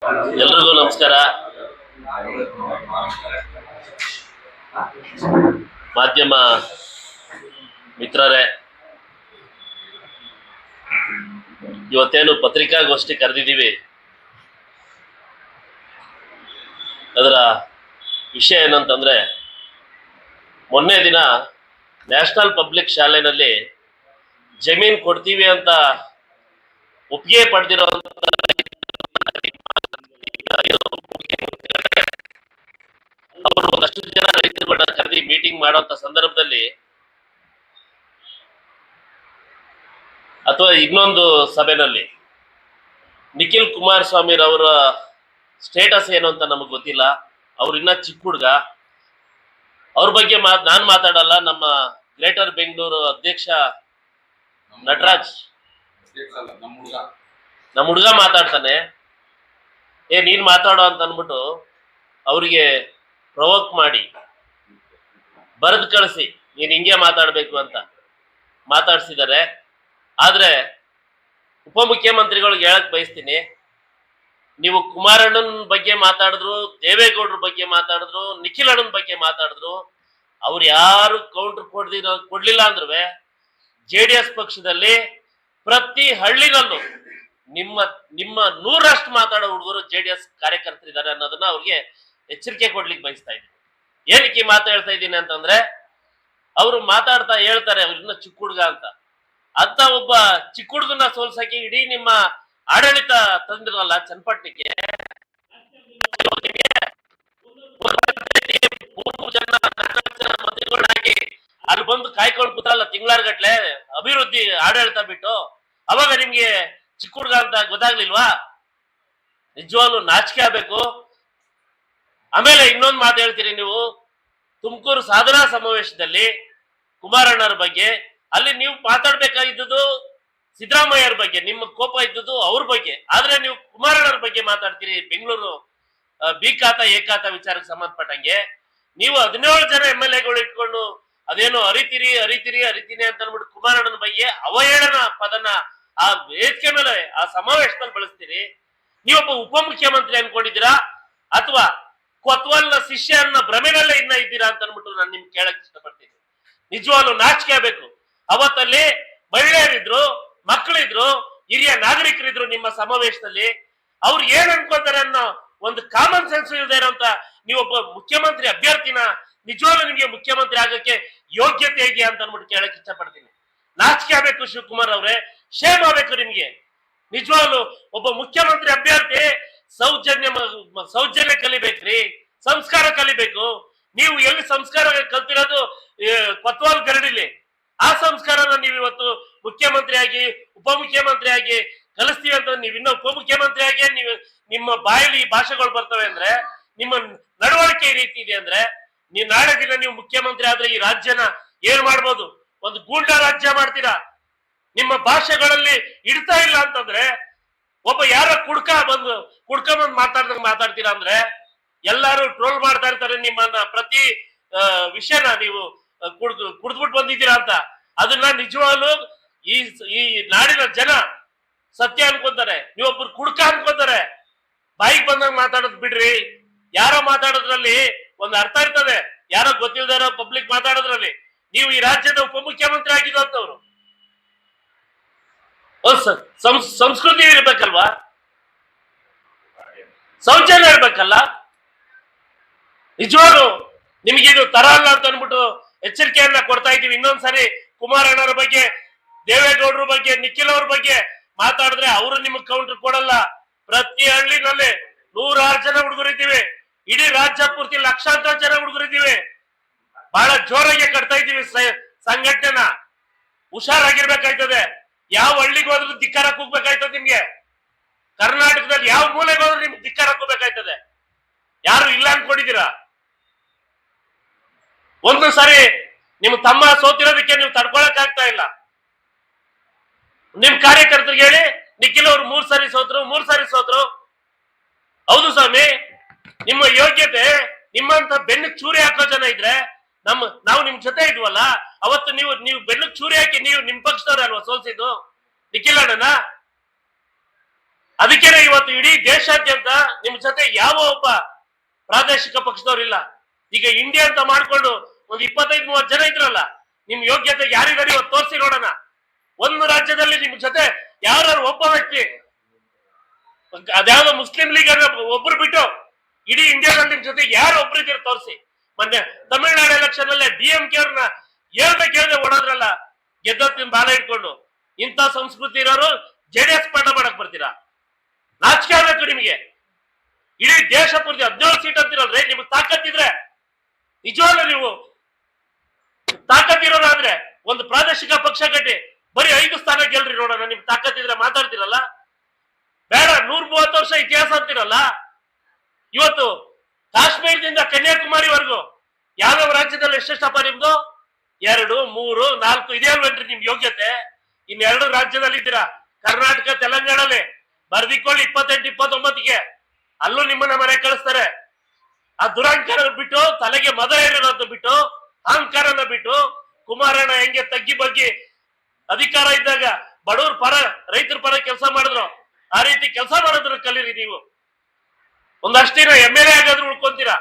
ಎಲ್ರಿಗೂ ನಮಸ್ಕಾರ. ಮಾಧ್ಯಮ ಮಿತ್ರರೇ, ಇವತ್ತೇನು ಪತ್ರಿಕಾಗೋಷ್ಠಿ ಕರೆದಿದ್ದೀವಿ, ಅದರ ವಿಷಯ ಏನಂತಂದ್ರೆ, ಮೊನ್ನೆ ದಿನ ನ್ಯಾಷನಲ್ ಪಬ್ಲಿಕ್ ಶಾಲೆನಲ್ಲಿ ಜಮೀನು ಕೊಡ್ತೀವಿ ಅಂತ ಒಪ್ಪಿಗೆ ಪಡೆದಿರೋ ಅವರು ಒಂದಷ್ಟು ಜನ ರೈತರುಗಳನ್ನ ಕರೆದಿ ಮೀಟಿಂಗ್ ಮಾಡುವಂತ ಸಂದರ್ಭದಲ್ಲಿ ಅಥವಾ ಇನ್ನೊಂದು ಸಭೆನಲ್ಲಿ ನಿಖಿಲ್ ಕುಮಾರಸ್ವಾಮಿ ಅವರ ಸ್ಟೇಟಸ್ ಏನು ಅಂತ ನಮಗೆ ಗೊತ್ತಿಲ್ಲ. ಅವ್ರು ಇನ್ನ ಚಿಕ್ಕ ಹುಡುಗ, ಅವ್ರ ಬಗ್ಗೆ ನಾನು ಮಾತಾಡಲ್ಲ. ನಮ್ಮ ಗ್ರೇಟರ್ ಬೆಂಗಳೂರು ಅಧ್ಯಕ್ಷ ನಟರಾಜ್ ನಮ್ಮ ಹುಡುಗ ಮಾತಾಡ್ತಾನೆ. ನೀನ್ ಮಾತಾಡೋ ಅಂತ ಅಂದ್ಬಿಟ್ಟು ಅವರಿಗೆ ಪ್ರವೋಕ್ ಮಾಡಿ ಬರೆದು ಕಳಿಸಿ ನೀನ್ ಹಿಂಗೆ ಮಾತಾಡ್ಬೇಕು ಅಂತ ಮಾತಾಡ್ಸಿದ್ದಾರೆ. ಆದ್ರೆ ಉಪಮುಖ್ಯಮಂತ್ರಿಗಳಿಗೆ ಹೇಳಕ್ ಬಯಸ್ತೀನಿ, ನೀವು ಕುಮಾರಣ್ಣನ ಬಗ್ಗೆ ಮಾತಾಡಿದ್ರು, ದೇವೇಗೌಡರ ಬಗ್ಗೆ ಮಾತಾಡಿದ್ರು, ನಿಖಿಲ್ ಅಣ್ಣನ ಬಗ್ಗೆ ಮಾತಾಡಿದ್ರು, ಅವ್ರು ಯಾರು ಕೌಂಟರ್ ಕೊಡ್ಲಿಲ್ಲ ಅಂದ್ರೂ JDS ಪಕ್ಷದಲ್ಲಿ ಪ್ರತಿ ಹಳ್ಳಿನಲ್ಲೂ ನಿಮ್ಮ 100ರಷ್ಟು ಮಾತಾಡೋ ಹುಡುಗರು JDS ಕಾರ್ಯಕರ್ತರಿದ್ದಾರೆ ಅನ್ನೋದನ್ನ ಅವ್ರಿಗೆ ಎಚ್ಚರಿಕೆ ಕೊಡ್ಲಿಕ್ಕೆ ಬಯಸ್ತಾ ಇದ್ದೀನಿ. ಏನಕ್ಕೆ ಮಾತು ಹೇಳ್ತಾ ಇದ್ದೀನಿ ಅಂತಂದ್ರೆ, ಅವರು ಮಾತಾಡ್ತಾ ಹೇಳ್ತಾರೆ ಅವ್ರನ್ನ ಚಿಕ್ಕ ಹುಡುಗ ಅಂತ ಒಬ್ಬ ಚಿಕ್ಕ ಹುಡುಗನ ಸೋಲ್ಸಕ್ಕೆ ಇಡೀ ನಿಮ್ಮ ಆಡಳಿತ ತಂದಿರಲ್ಲ ಚನ್ನಪಟ್ಟಣಕ್ಕೆ. 3 ಜನ 4 ಜನ ಮಂತ್ರಿಗಳಾಗಿ ಅಲ್ಲಿ ಬಂದು ಕಾಯ್ಕೊಂಡು ಕೂತಲ್ಲ ತಿಂಗಳಾರ್ಗಟ್ಲೆ ಅಭಿವೃದ್ಧಿ ಆಡಳಿತ ಬಿಟ್ಟು, ಅವಾಗ ನಿಮ್ಗೆ ಚಿಕ್ಕ ಹುಡುಗ ಅಂತ ಗೊತ್ತಾಗ್ಲಿಲ್ವಾ? ನಿಜವಾಗ್ಲೂ ನಾಚಿಕೆ ಆಗ್ಬೇಕು. ಆಮೇಲೆ ಇನ್ನೊಂದು ಮಾತು ಹೇಳ್ತೀರಿ ನೀವು, ತುಮಕೂರು ಸಾಧನಾ ಸಮಾವೇಶದಲ್ಲಿ ಕುಮಾರಣ್ಣರ ಬಗ್ಗೆ ಅಲ್ಲಿ ನೀವು ಮಾತಾಡ್ಬೇಕಾಗಿದ್ದು ಸಿದ್ದರಾಮಯ್ಯರ ಬಗ್ಗೆ, ನಿಮ್ಮ ಕೋಪ ಇದ್ದದ್ದು ಅವ್ರ ಬಗ್ಗೆ. ಆದ್ರೆ ನೀವು ಕುಮಾರಣ್ಣರ ಬಗ್ಗೆ ಮಾತಾಡ್ತೀರಿ. ಬೆಂಗಳೂರು ಬಿ ಖಾತಾ ಎ ಖಾತಾ ವಿಚಾರಕ್ಕೆ ಸಂಬಂಧಪಟ್ಟಂಗೆ ನೀವು 17 ಜನ MLA ಇಟ್ಕೊಂಡು ಅದೇನೋ ಅರಿತೀರಿ ಅಂತ ಅಂದ್ಬಿಟ್ಟು ಕುಮಾರಣ್ಣನ ಬಗ್ಗೆ ಅವಹೇಳನ ಪದನ ಆ ವೇದಿಕೆ ಮೇಲೆ ಆ ಸಮಾವೇಶದಲ್ಲಿ ಬಳಸ್ತೀರಿ. ನೀವೊಬ್ಬ ಉಪಮುಖ್ಯಮಂತ್ರಿ ಅನ್ಕೊಂಡಿದ್ದೀರಾ ಅಥವಾ ಕೊತ್ವಾಲ್ನ ಶಿಷ್ಯ ಅನ್ನೋ ಭ್ರಮೆನಲ್ಲೇ ಇನ್ನ ಇದ್ದೀರಾ ಅಂತ ಅನ್ಬಿಟ್ಟು ನಾನು ನಿಮ್ಗೆ ಕೇಳಕ್ ಇಷ್ಟಪಡ್ತೀನಿ. ನಿಜವಾಗ್ಲೂ ನಾಚಿಕೆ ಆಗ್ಬೇಕು. ಅವತ್ತಲ್ಲಿ ಮಹಿಳೆಯರಿದ್ರು, ಮಕ್ಕಳಿದ್ರು, ಹಿರಿಯ ನಾಗರಿಕರಿದ್ರು ನಿಮ್ಮ ಸಮಾವೇಶದಲ್ಲಿ. ಅವ್ರು ಏನ್ ಅನ್ಕೋತಾರೆ ಅನ್ನೋ ಒಂದು ಕಾಮನ್ ಸೆನ್ಸ್ ಇಲ್ಲದೆ ಇರೋಂತ ನೀವೊಬ್ಬ ಮುಖ್ಯಮಂತ್ರಿ ಅಭ್ಯರ್ಥಿನ ನಿಜವಾಗ್ಲೂ ನಿಮ್ಗೆ ಮುಖ್ಯಮಂತ್ರಿ ಆಗಕ್ಕೆ ಯೋಗ್ಯತೆ ಇದೆಯಾ ಅಂತ ಅನ್ಬಿಟ್ಟು ಕೇಳಕ್ ಇಷ್ಟಪಡ್ತೀನಿ. ನಾಚಿಕೆ ಆಗ್ಬೇಕು ಶಿವಕುಮಾರ್ ಅವ್ರೆ, ಶೇಮ್ ಆಗ್ಬೇಕು ನಿಮ್ಗೆ. ನಿಜವಾಗ್ಲು ಒಬ್ಬ ಮುಖ್ಯಮಂತ್ರಿ ಅಭ್ಯರ್ಥಿ ಸೌಜನ್ಯ ಕಲಿಬೇಕ್ರಿ, ಸಂಸ್ಕಾರ ಕಲಿಬೇಕು. ನೀವು ಎಲ್ಲಿ ಸಂಸ್ಕಾರ ಕಲ್ತಿರೋದು ಕೊತ್ವಾಲ್ ಗರಡಿಲಿ. ಆ ಸಂಸ್ಕಾರನ ನೀವು ಇವತ್ತು ಮುಖ್ಯಮಂತ್ರಿಯಾಗಿ ಉಪಮುಖ್ಯಮಂತ್ರಿಯಾಗಿ ಕಲಿಸ್ತೀವಿ ಅಂತ ನೀವಿನ್ನ ಉಪಮುಖ್ಯಮಂತ್ರಿಯಾಗಿ ನೀವು ನಿಮ್ಮ ಬಾಯಲ್ಲಿ ಭಾಷೆಗಳು ಬರ್ತವೆ ಅಂದ್ರೆ, ನಿಮ್ಮ ನಡವಳಿಕೆ ಈ ರೀತಿ ಇದೆ ಅಂದ್ರೆ, ನೀವು ನಾಳೆ ದಿನ ನೀವು ಮುಖ್ಯಮಂತ್ರಿ ಆದ್ರೆ ಈ ರಾಜ್ಯನ ಏನ್ ಮಾಡ್ಬೋದು? ಒಂದು ಗೂಂಡಾ ರಾಜ್ಯ ಮಾಡ್ತೀರಾ. ನಿಮ್ಮ ಭಾಷೆಗಳಲ್ಲಿ ಇಡ್ತಾ ಇಲ್ಲ ಅಂತಂದ್ರೆ, ಒಬ್ಬ ಯಾರ ಕುಡ್ಕೊಂಡ್ ಮಾತಾಡ್ತೀರಾ ಅಂದ್ರೆ ಎಲ್ಲಾರು ಟ್ರೋಲ್ ಮಾಡ್ತಾ ಇರ್ತಾರೆ ನಿಮ್ಮನ್ನ. ಪ್ರತಿ ವಿಷಯನ ನೀವು ಕುಡ್ದ್ಬಿಟ್ಟು ಬಂದಿದ್ದೀರಾ ಅಂತ ಅದನ್ನ ನಿಜವಾಗ್ಲು ಈ ನಾಡಿನ ಜನ ಸತ್ಯ ಅನ್ಕೊಂತಾರೆ. ನೀವೊಬ್ರು ಕುಡ್ಕ ಅನ್ಕೊಂತಾರೆ. ಬಾಯಿಗೆ ಬಂದಾಗ ಮಾತಾಡೋದ್ ಬಿಡ್ರಿ. ಯಾರೋ ಮಾತಾಡೋದ್ರಲ್ಲಿ ಒಂದು ಅರ್ಥ ಇರ್ತದೆ, ಯಾರೋ ಗೊತ್ತಿಲ್ದಾರೋ ಪಬ್ಲಿಕ್ ಮಾತಾಡೋದ್ರಲ್ಲಿ. ನೀವು ಈ ರಾಜ್ಯದ ಉಪಮುಖ್ಯಮಂತ್ರಿ ಆಗಿರೋಂಥವ್ರು. ಸಂಸ್ಕೃತಿ ಇರ್ಬೇಕಲ್ವಾ, ಸೌಜನ್ಯ ಇರ್ಬೇಕಲ್ಲ. ನಿಜವಾಗ್ಲು ನಿಮ್ಗಿದು ತರ ಅಲ್ಲ ಅಂತ ಅನ್ಬಿಟ್ಟು ಎಚ್ಚರಿಕೆಯನ್ನ ಕೊಡ್ತಾ ಇದ್ದೀವಿ. ಇನ್ನೊಂದ್ಸರಿ ಕುಮಾರಣ್ಣರ ಬಗ್ಗೆ, ದೇವೇಗೌಡರ ಬಗ್ಗೆ, ನಿಖಿಲ್ ಅವ್ರ ಬಗ್ಗೆ ಮಾತಾಡಿದ್ರೆ ಅವರು ನಿಮಗ್ ಕೌಂಟರ್ ಕೊಡಲ್ಲ. ಪ್ರತಿ ಹಳ್ಳಿನಲ್ಲಿ 106 ಜನ ಹುಡುಗರಿದ್ದೀವಿ. ಇಡೀ ರಾಜ್ಯ ಪೂರ್ತಿ ಲಕ್ಷಾಂತರ ಜನ ಹುಡುಗರಿದ್ದೀವಿ. ಬಹಳ ಜೋರಾಗಿ ಕಟ್ತಾ ಇದ್ದೀವಿ ಸಂಘಟನೆನ. ಹುಷಾರಾಗಿರ್ಬೇಕಾಯ್ತದೆ. ಯಾವ ಹಳ್ಳಿಗೆ ಹೋದ್ರೂ ಧಿಕ್ಕಾರ ಕೂಗ್ಬೇಕಾಯ್ತದೆ ನಿಮ್ಗೆ. ಕರ್ನಾಟಕದಲ್ಲಿ ಯಾವ ಮೂಲೆಗೆ ಹೋದ್ರೂ ನಿಮ್ಗೆ ಧಿಕ್ಕಾರ ಕೂಗ್ಬೇಕಾಯ್ತದೆ. ಯಾರು ಇಲ್ಲ ಅನ್ಕೊಂಡಿದ್ದೀರಾ? ಒಂದು ಸರಿ ನಿಮ್ ತಮ್ಮ ಸೋತಿರೋದಕ್ಕೆ ನೀವು ತಡ್ಕೊಳಕ್ ಆಗ್ತಾ ಇಲ್ಲ. ನಿಮ್ ಕಾರ್ಯಕರ್ತರಿಗೆ ಹೇಳಿ, ನಿಖಿಲ್ ಅವ್ರು 3 ಸಾರಿ ಸೋತ್ರು. ಹೌದು ಸ್ವಾಮಿ, ನಿಮ್ಮ ಯೋಗ್ಯತೆ ನಿಮ್ಮಂತ ಬೆನ್ನಿಗೆ ಚೂರಿ ಹಾಕೋ ಜನ ಇದ್ರೆ ನಾವು ನಿಮ್ ಜೊತೆ ಇದ್ವಲ್ಲ. ಅವತ್ತು ನೀವು ಬೆನ್ನಿಗೆ ಚೂರಿ ಹಾಕಿ ನೀವು ನಿಮ್ ಪಕ್ಷದವ್ರ ಅಲ್ವಾ ಸೋಲ್ಸಿದ್ದು ನಿಖಿಲ್ ಅಣ್ಣನ. ಅದಕ್ಕೇನೆ ಇವತ್ತು ಇಡೀ ದೇಶಾದ್ಯಂತ ನಿಮ್ ಜೊತೆ ಯಾವ ಒಬ್ಬ ಪ್ರಾದೇಶಿಕ ಪಕ್ಷದವ್ರಿಲ್ಲ. ಈಗ ಇಂಡಿಯಾ ಅಂತ ಮಾಡ್ಕೊಂಡು ಒಂದು 25-30 ಜನ ಇದ್ರಲ್ಲ, ನಿಮ್ ಯೋಗ್ಯತೆ ಯಾರಿಗಾರಿ ತೋರಿಸಿ ನೋಡೋಣ. ಒಂದು ರಾಜ್ಯದಲ್ಲಿ ನಿಮ್ ಜೊತೆ ಯಾರು ಒಬ್ಬ ವ್ಯಕ್ತಿ, ಅದ್ಯಾವ್ದೋ ಮುಸ್ಲಿಂ ಲೀಗ್ ಒಬ್ರು ಬಿಟ್ಟು ಇಡೀ ಇಂಡಿಯಾದಲ್ಲಿ ನಿಮ್ ಜೊತೆ ಯಾರು ಒಬ್ರು ಇದ್ದೀರ ತೋರಿಸಿ. ಮೊನ್ನೆ ತಮಿಳ್ನಾಡು ಎಲೆಕ್ಷನ್ ಅಲ್ಲೇ DMK ಅವ್ರನ್ನ ಕೇಳ್ದೆ ಓಡೋದ್ರಲ್ಲ ಗೆದ್ದಿನ ಬಾಲ ಇಟ್ಕೊಂಡು. ಇಂಥ ಸಂಸ್ಕೃತಿ ಇರೋರು JDS ಪಾಠ ಮಾಡಕ್ ಬರ್ತೀರಾ? ನಾಚಿಕೆ ಆಗ್ಬೇಕು ನಿಮಗೆ. ಇಡೀ ದೇಶ ಪೂರ್ತಿ 17 ಸೀಟ್ ಅಂತಿರಲ್ರಿ, ನಿಮ್ಗೆ ತಾಕತ್ತಿದ್ರೆ, ನಿಜವಾಗ್ಲೂ ನೀವು ತಾಕತ್ತಿರೋರಾದ್ರೆ ಒಂದು ಪ್ರಾದೇಶಿಕ ಪಕ್ಷ ಕಟ್ಟಿ ಬರೀ 5 ಸ್ಥಾನ ಗೆಲ್ರಿ ನೋಡೋಣ. ನಿಮ್ಗೆ ತಾಕತ್ತಿದ್ರೆ ಮಾತಾಡ್ತಿರಲ್ಲ. ಬೇಡ 130 ವರ್ಷ ಇತಿಹಾಸ ಅಂತಿರಲ್ಲ. ಇವತ್ತು ಕಾಶ್ಮೀರದಿಂದ ಕನ್ಯಾಕುಮಾರಿವರೆಗೂ ಯಾವ್ಯಾವ ರಾಜ್ಯದಲ್ಲಿ ಎಷ್ಟೆಷ್ಟಪ್ಪ ನಿಮ್ದು? 2, 3, 4 ಇದೇ ಅಲ್ವೇನ್ರಿ ನಿಮ್ ಯೋಗ್ಯತೆ? ಇನ್ನೆರಡು ರಾಜ್ಯದಲ್ಲಿ ಇದ್ದೀರಾ, ಕರ್ನಾಟಕ ತೆಲಂಗಾಣಲ್ಲಿ. ಬರ್ದಿಕೊಳ್ಳಿ 28, 29ಗೆ ಅಲ್ಲೂ ನಿಮ್ಮನ್ನ ಮನೆ ಕಳಿಸ್ತಾರೆ. ಆ ದುರಹಂಕಾರ ಬಿಟ್ಟು, ತಲೆಗೆ ಮದ ಏರಿರೋದು ಬಿಟ್ಟು, ಅಹಂಕಾರನ ಬಿಟ್ಟು, ಕುಮಾರಣ್ಣ ಹೆಂಗೆ ತಗ್ಗಿ ಬಗ್ಗಿ ಅಧಿಕಾರ ಇದ್ದಾಗ ಬಡವ್ರ ಪರ, ರೈತರ ಪರ ಕೆಲಸ ಮಾಡಿದ್ರು, ಆ ರೀತಿ ಕೆಲಸ ಮಾಡೋದನ್ನ ಕಲೀರಿ ನೀವು. ಒಂದಷ್ಟಿನ MLA ಆಗಾದ್ರೂ ಉಳ್ಕೊಂತೀರಾ.